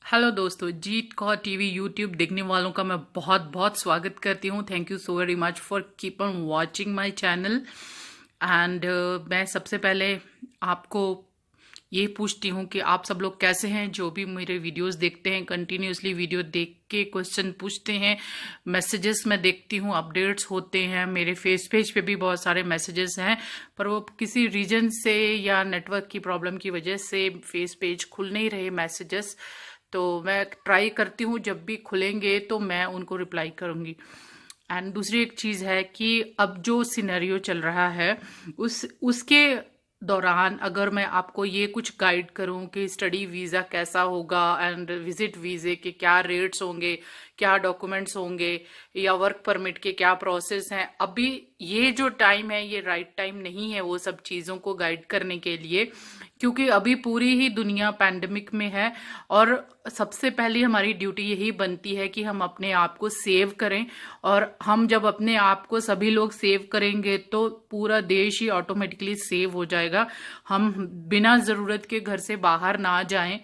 Hello दोस्तों, जीत Kaur TV YouTube देखने वालों का मैं बहुत बहुत स्वागत करती हूँ। Thank you so very much for keep on watching my channel. And मैं सबसे पहले आपको ये पूछती हूँ कि आप सब लोग कैसे हैं। जो भी मेरे वीडियोस देखते हैं, कंटिन्यूसली वीडियो देख के क्वेश्चन पूछते हैं, मैसेजेस मैं देखती हूँ, अपडेट्स होते हैं। मेरे फेस पेज पे भी बहुत सारे मैसेजेस हैं, पर वो किसी रीजन से या नेटवर्क की प्रॉब्लम की वजह से फेस पेज खुल नहीं रहे मैसेजेस। तो मैं ट्राई करती हूँ, जब भी खुलेंगे तो मैं उनको रिप्लाई करूँगी। एंड दूसरी एक चीज़ है कि अब जो सिनेरियो चल रहा है उसके दौरान अगर मैं आपको ये कुछ गाइड करूं कि स्टडी वीज़ा कैसा होगा एंड विजिट वीज़े के क्या रेट्स होंगे, क्या डॉक्यूमेंट्स होंगे, या वर्क परमिट के क्या प्रोसेस हैं, अभी ये जो टाइम है ये राइट टाइम नहीं है वो सब चीज़ों को गाइड करने के लिए, क्योंकि अभी पूरी ही दुनिया पैंडमिक में है। और सबसे पहले हमारी ड्यूटी यही बनती है कि हम अपने आप को सेव करें, और हम जब अपने आप को सभी लोग सेव करेंगे तो पूरा देश ही ऑटोमेटिकली सेव हो जाएगा। हम बिना ज़रूरत के घर से बाहर ना जाएं।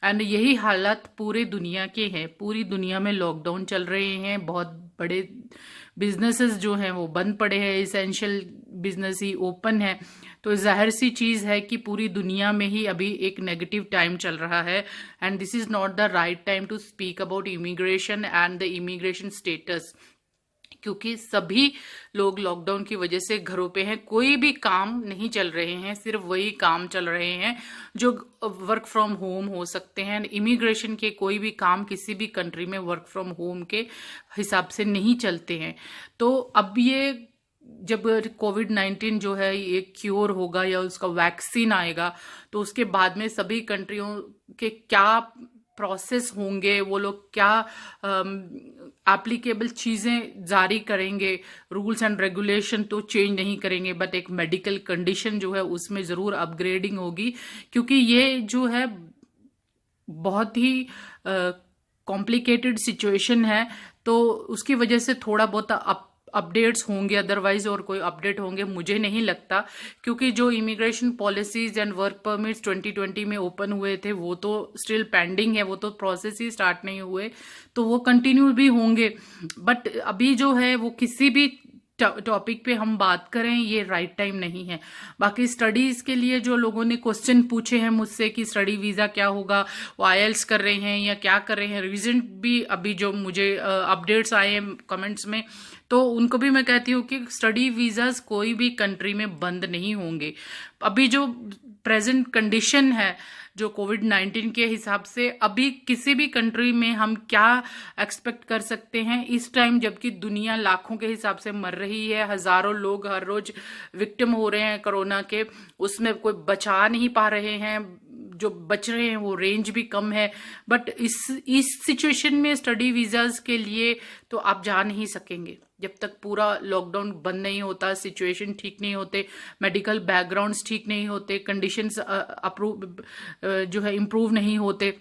एंड यही हालत पूरी दुनिया के हैं। पूरी दुनिया में लॉकडाउन चल रहे हैं, बहुत बड़े बिजनेसेस जो हैं वो बंद पड़े हैं, इसेंशियल बिजनेस ही ओपन है। तो जाहिर सी चीज़ है कि पूरी दुनिया में ही अभी एक नेगेटिव टाइम चल रहा है। And this is not the right time to speak about immigration and the immigration status, क्योंकि सभी लोग लॉकडाउन की वजह से घरों पे हैं। कोई भी काम नहीं चल रहे हैं, सिर्फ वही काम चल रहे हैं जो वर्क फ्रॉम होम हो सकते हैं। इमिग्रेशन के कोई भी काम किसी भी कंट्री में वर्क फ्रॉम होम के हिसाब से नहीं चलते हैं। तो अब ये जब कोविड-19 जो है ये क्योर होगा या उसका वैक्सीन आएगा, तो उसके बाद में सभी कंट्रियों के क्या प्रोसेस होंगे, वो लोग क्या एप्लीकेबल चीज़ें जारी करेंगे। रूल्स एंड रेगुलेशन तो चेंज नहीं करेंगे, बट एक मेडिकल कंडीशन जो है उसमें ज़रूर अपग्रेडिंग होगी, क्योंकि ये जो है बहुत ही कॉम्प्लिकेटेड सिचुएशन है। तो उसकी वजह से थोड़ा बहुत अपडेट्स होंगे, अदरवाइज और कोई अपडेट होंगे मुझे नहीं लगता, क्योंकि जो immigration policies and work permits 2020 में ओपन हुए थे वो तो स्टिल पेंडिंग है, वो तो प्रोसेस ही स्टार्ट नहीं हुए, तो वो कंटिन्यू भी होंगे। बट अभी जो है वो किसी भी टॉपिक पे हम बात करें ये राइट टाइम नहीं है। बाकी स्टडीज़ के लिए जो लोगों ने क्वेश्चन पूछे हैं मुझसे कि स्टडी वीज़ा क्या होगा, वो आईएलटीएस कर रहे हैं या क्या कर रहे हैं, रिसेंट भी अभी जो मुझे अपडेट्स आए हैं कमेंट्स में, तो उनको भी मैं कहती हूँ कि स्टडी वीज़ाज कोई भी कंट्री में बंद नहीं होंगे। अभी जो प्रेजेंट कंडीशन है जो कोविड-19 के हिसाब से, अभी किसी भी कंट्री में हम क्या एक्सपेक्ट कर सकते हैं इस टाइम, जबकि दुनिया लाखों के हिसाब से मर रही है, हजारों लोग हर रोज विक्टिम हो रहे हैं कोरोना के, उसमें कोई बचा नहीं पा रहे हैं, जो बच रहे हैं वो रेंज भी कम है। बट इस सिचुएशन में स्टडी वीज़ाज के लिए तो आप जा नहीं सकेंगे जब तक पूरा लॉकडाउन बंद नहीं होता, सिचुएशन ठीक नहीं होते, मेडिकल बैकग्राउंड्स ठीक नहीं होते, कंडीशंस अप्रूव जो है इम्प्रूव नहीं होते।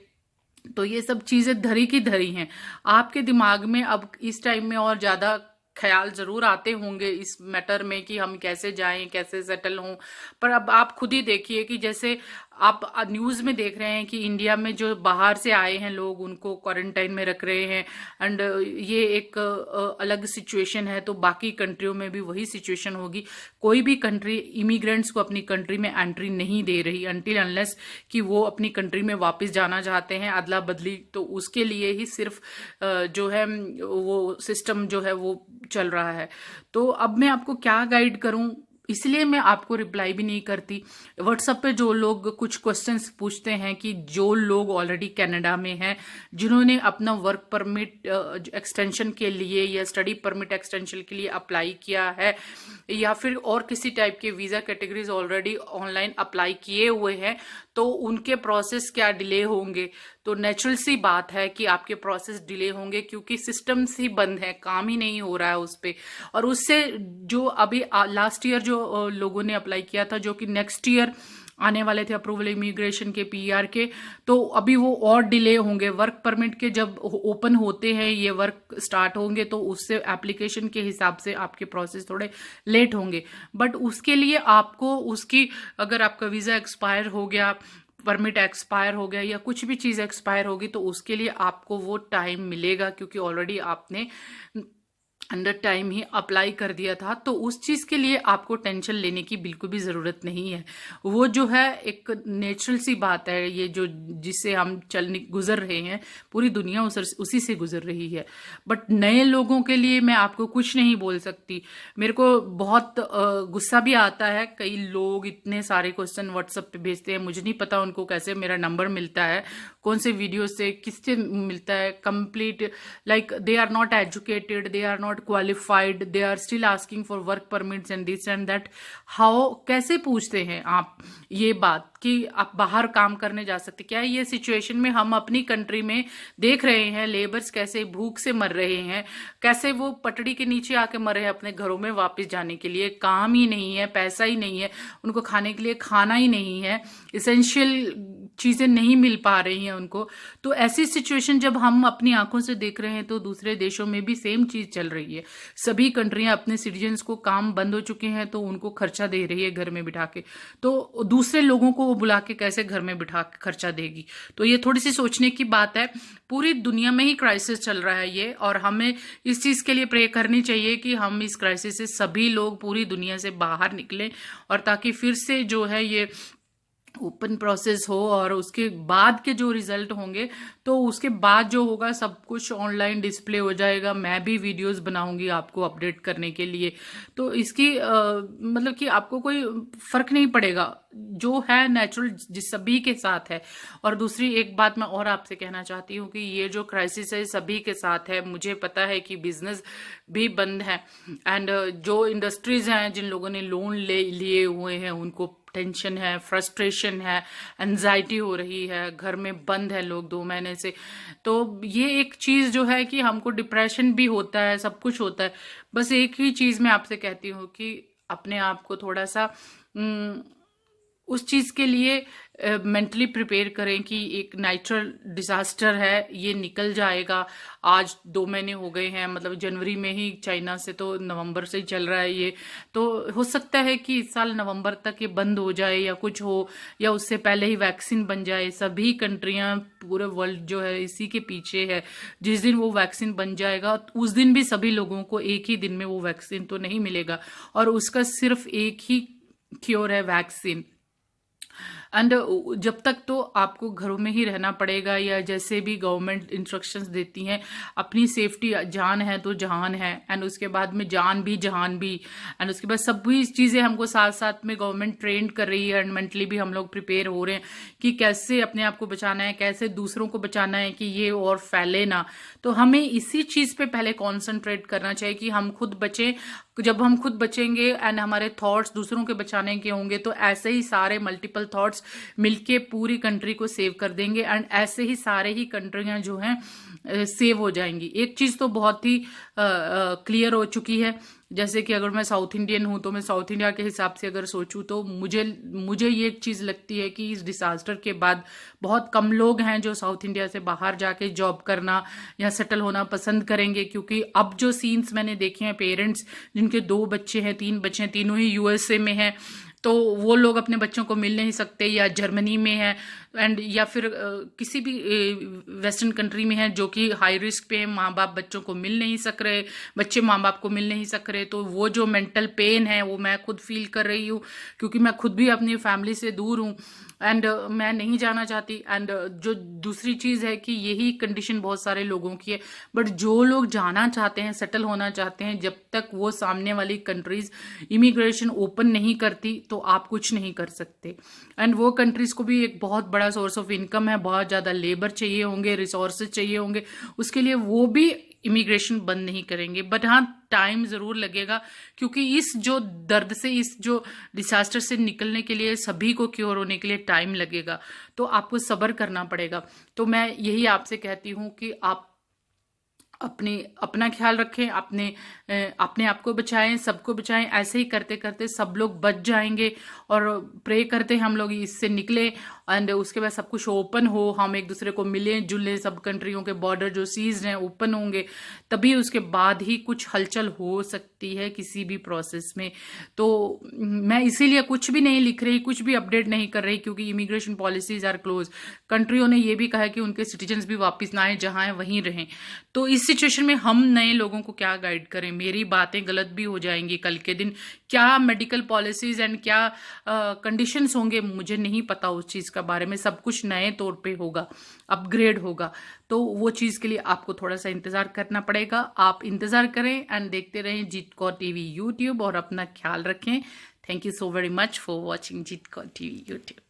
तो ये सब चीज़ें धरी की धरी हैं। आपके दिमाग में अब इस टाइम में और ज़्यादा ख्याल ज़रूर आते होंगे इस मैटर में कि हम कैसे जाएं, कैसे सेटल हों। पर अब आप खुद ही देखिए कि जैसे आप न्यूज़ में देख रहे हैं कि इंडिया में जो बाहर से आए हैं लोग उनको क्वारंटाइन में रख रहे हैं। एंड ये एक अलग सिचुएशन है, तो बाकी कंट्रियों में भी वही सिचुएशन होगी। कोई भी कंट्री इमिग्रेंट्स को अपनी कंट्री में एंट्री नहीं दे रही अनटिल अनलेस कि वो अपनी कंट्री में वापस जाना चाहते हैं, अदला बदली, तो उसके लिए ही सिर्फ जो है वो सिस्टम जो है वो चल रहा है। तो अब मैं आपको क्या गाइड करूं, इसलिए मैं आपको रिप्लाई भी नहीं करती। व्हाट्सएप पे जो लोग कुछ क्वेश्चंस पूछते हैं कि जो लोग ऑलरेडी कनाडा में हैं, जिन्होंने अपना वर्क परमिट एक्सटेंशन के लिए या स्टडी परमिट एक्सटेंशन के लिए अप्लाई किया है, या फिर और किसी टाइप के visa categories already online apply किए हुए हैं, तो उनके प्रोसेस क्या डिले होंगे। तो नेचुरल सी बात है कि आपके प्रोसेस डिले होंगे, क्योंकि सिस्टम्स ही बंद है, काम ही नहीं हो रहा है उस पर। और उससे जो अभी लास्ट ईयर जो लोगों ने अप्लाई किया था, जो कि नेक्स्ट ईयर आने वाले थे अप्रूवल इमिग्रेशन के, पीआर के, तो अभी वो और डिले होंगे। वर्क परमिट के जब ओपन होते हैं, ये वर्क स्टार्ट होंगे, तो उससे एप्लीकेशन के हिसाब से आपके प्रोसेस थोड़े लेट होंगे। बट उसके लिए आपको उसकी, अगर आपका वीज़ा एक्सपायर हो गया, परमिट एक्सपायर हो गया या कुछ भी चीज़ एक्सपायर होगी तो उसके लिए आपको वो टाइम मिलेगा, क्योंकि ऑलरेडी आपने अंडर टाइम ही अप्लाई कर दिया था। तो उस चीज़ के लिए आपको टेंशन लेने की बिल्कुल भी ज़रूरत नहीं है। वो जो है एक नेचुरल सी बात है, ये जो जिससे हम गुजर रहे हैं, पूरी दुनिया उसी से गुजर रही है। बट नए लोगों के लिए मैं आपको कुछ नहीं बोल सकती। मेरे को बहुत गुस्सा भी आता है, कई लोग इतने सारे क्वेश्चन व्हाट्सएप पे भेजते हैं, मुझे नहीं पता उनको कैसे मेरा नंबर मिलता है, कौन से वीडियो से, किससे मिलता है। Complete like they are not educated, they are not qualified, they are still asking for work permits and this and that. How, कैसे पूछते हैं आप ये बात कि आप बाहर काम करने जा सकते? क्या ये सिचुएशन में हम अपनी कंट्री में देख रहे हैं लेबर्स कैसे भूख से मर रहे हैं, कैसे वो पटड़ी के नीचे आके मर रहे हैं अपने घरों में वापस जाने के लिए। काम ही नहीं है, पैसा ही नहीं है, उनको खाने के लिए खाना ही नहीं है, इसेंशियल चीजें नहीं मिल पा रही हैं उनको। तो ऐसी सिचुएशन जब हम अपनी आंखों से देख रहे हैं तो दूसरे देशों में भी सेम चीज चल रही है। सभी कंट्रियां अपने सिटीजन्स को, काम बंद हो चुके हैं तो उनको खर्चा दे रही है घर में बिठा के, तो दूसरे लोगों को वो बुला के कैसे घर में बिठा के खर्चा देगी? तो ये थोड़ी सी सोचने की बात है। पूरी दुनिया में ही क्राइसिस चल रहा है ये, और हमें इस चीज के लिए प्रे करनी चाहिए कि हम इस क्राइसिस से सभी लोग पूरी दुनिया से बाहर निकलें, और ताकि फिर से जो है ये ओपन प्रोसेस हो, और उसके बाद के जो रिजल्ट होंगे तो उसके बाद जो होगा सब कुछ ऑनलाइन डिस्प्ले हो जाएगा। मैं भी वीडियोस बनाऊंगी आपको अपडेट करने के लिए। तो इसकी मतलब कि आपको कोई फर्क नहीं पड़ेगा, जो है नेचुरल जिस सभी के साथ है। और दूसरी एक बात मैं और आपसे कहना चाहती हूँ कि ये जो क्राइसिस है सभी के साथ है। मुझे पता है कि बिजनेस भी बंद है, एंड जो इंडस्ट्रीज हैं, जिन लोगों ने लोन लिए हुए हैं, उनको टेंशन है, फ्रस्ट्रेशन है, एंजाइटी हो रही है, घर में बंद है लोग 2 महीने से। तो ये एक चीज जो है कि हमको डिप्रेशन भी होता है, सब कुछ होता है। बस एक ही चीज मैं आपसे कहती हूँ कि अपने आप को थोड़ा सा उस चीज के लिए मेंटली प्रिपेयर करें कि एक नेचुरल डिजास्टर है, ये निकल जाएगा। आज 2 महीने हो गए हैं, मतलब जनवरी में ही, चाइना से तो नवंबर से ही चल रहा है ये। तो हो सकता है कि इस साल नवंबर तक ये बंद हो जाए या कुछ हो, या उससे पहले ही वैक्सीन बन जाए। सभी कंट्रियां, पूरे वर्ल्ड जो है इसी के पीछे है। जिस दिन वो वैक्सीन बन जाएगा उस दिन भी सभी लोगों को एक ही दिन में वो वैक्सीन तो नहीं मिलेगा, और उसका सिर्फ एक ही क्योर है, वैक्सीन। एंड जब तक तो आपको घरों में ही रहना पड़ेगा, या जैसे भी गवर्नमेंट इंस्ट्रक्शंस देती हैं, अपनी सेफ्टी, जान है तो जहान है, एंड उसके बाद में जान भी जहान भी, एंड उसके बाद सभी चीज़ें हमको साथ साथ में गवर्नमेंट ट्रेंड कर रही है, एंड मेंटली भी हम लोग प्रिपेयर हो रहे हैं कि कैसे अपने आप को बचाना है, कैसे दूसरों को बचाना है कि ये और फैले ना। तो हमें इसी चीज़ पे पहले कॉन्सेंट्रेट करना चाहिए कि हम खुद बचें। जब हम खुद बचेंगे एंड हमारे थॉट्स दूसरों के बचाने के होंगे, तो ऐसे ही सारे मल्टीपल थॉट्स मिलके पूरी कंट्री को सेव कर देंगे, एंड ऐसे ही सारे ही कंट्रियां जो हैं सेव हो जाएंगी। एक चीज तो बहुत ही क्लियर हो चुकी है, जैसे कि अगर मैं साउथ इंडियन हूं तो मैं साउथ इंडिया के हिसाब से अगर सोचूं तो मुझे ये एक चीज लगती है कि इस डिसास्टर के बाद बहुत कम लोग हैं जो साउथ इंडिया से बाहर जाके जॉब करना या सेटल होना पसंद करेंगे। क्योंकि अब जो सीन्स मैंने देखे हैं, पेरेंट्स जिनके 2 बच्चे हैं, 3 बच्चे हैं, तीनों ही यूएसए में हैं, तो वो लोग अपने बच्चों को मिल नहीं सकते, या जर्मनी में है, एंड या फिर किसी भी वेस्टर्न कंट्री में है जो कि हाई रिस्क पे है। माँ बाप बच्चों को मिल नहीं सक रहे, बच्चे माँ बाप को मिल नहीं सक रहे। तो वो जो मेंटल पेन है वो मैं खुद फील कर रही हूँ, क्योंकि मैं खुद भी अपनी फैमिली से दूर हूँ, एंड मैं नहीं जाना चाहती। एंड जो दूसरी चीज़ है कि यही कंडीशन बहुत सारे लोगों की है। बट जो लोग जाना चाहते हैं, सेटल होना चाहते हैं, जब तक वो सामने वाली कंट्रीज इमिग्रेशन ओपन नहीं करती तो आप कुछ नहीं कर सकते। एंड वो कंट्रीज को भी एक बहुत बड़ा सोर्स ऑफ इनकम है, बहुत ज़्यादा लेबर चाहिए होंगे, रिसोर्सेज चाहिए होंगे, उसके लिए वो भी इमिग्रेशन बंद नहीं करेंगे। बट हाँ, टाइम जरूर लगेगा, क्योंकि इस जो दर्द से, इस जो डिसास्टर से निकलने के लिए, सभी को क्योर होने के लिए टाइम लगेगा। तो आपको सब्र करना पड़ेगा। तो मैं यही आपसे कहती हूँ कि आप अपना ख्याल रखें, अपने आप को बचाएं, सबको बचाएं। ऐसे ही करते करते सब लोग बच जाएंगे और प्रे करते हम लोग इससे निकले एंड उसके बाद सब कुछ ओपन हो, हम एक दूसरे को मिलें जुलें, सब कंट्रियों के बॉर्डर जो सीज हैं ओपन होंगे, तभी उसके बाद ही कुछ हलचल हो सकती है किसी भी प्रोसेस में। तो मैं इसीलिए कुछ भी नहीं लिख रही, कुछ भी अपडेट नहीं कर रही, क्योंकि इमिग्रेशन पॉलिसीज आर क्लोज। कंट्रियों ने ये भी कहा है कि उनके सिटीजन्स भी वापस ना आए, जहां है वहीं रहें। तो इस सिचुएशन में हम नए लोगों को क्या गाइड करें? मेरी बातें गलत भी हो जाएंगी कल के दिन। क्या मेडिकल पॉलिसीज एंड क्या कंडीशंस होंगे, मुझे नहीं पता उस चीज़ का बारे में। सब कुछ नए तौर पे होगा, अपग्रेड होगा, तो वो चीज़ के लिए आपको थोड़ा सा इंतज़ार करना पड़ेगा। आप इंतज़ार करें एंड देखते रहें जीत कौर टीवी यूट्यूब, और अपना ख्याल रखें। Thank you so very much for watching Jeet Kaur TV YouTube.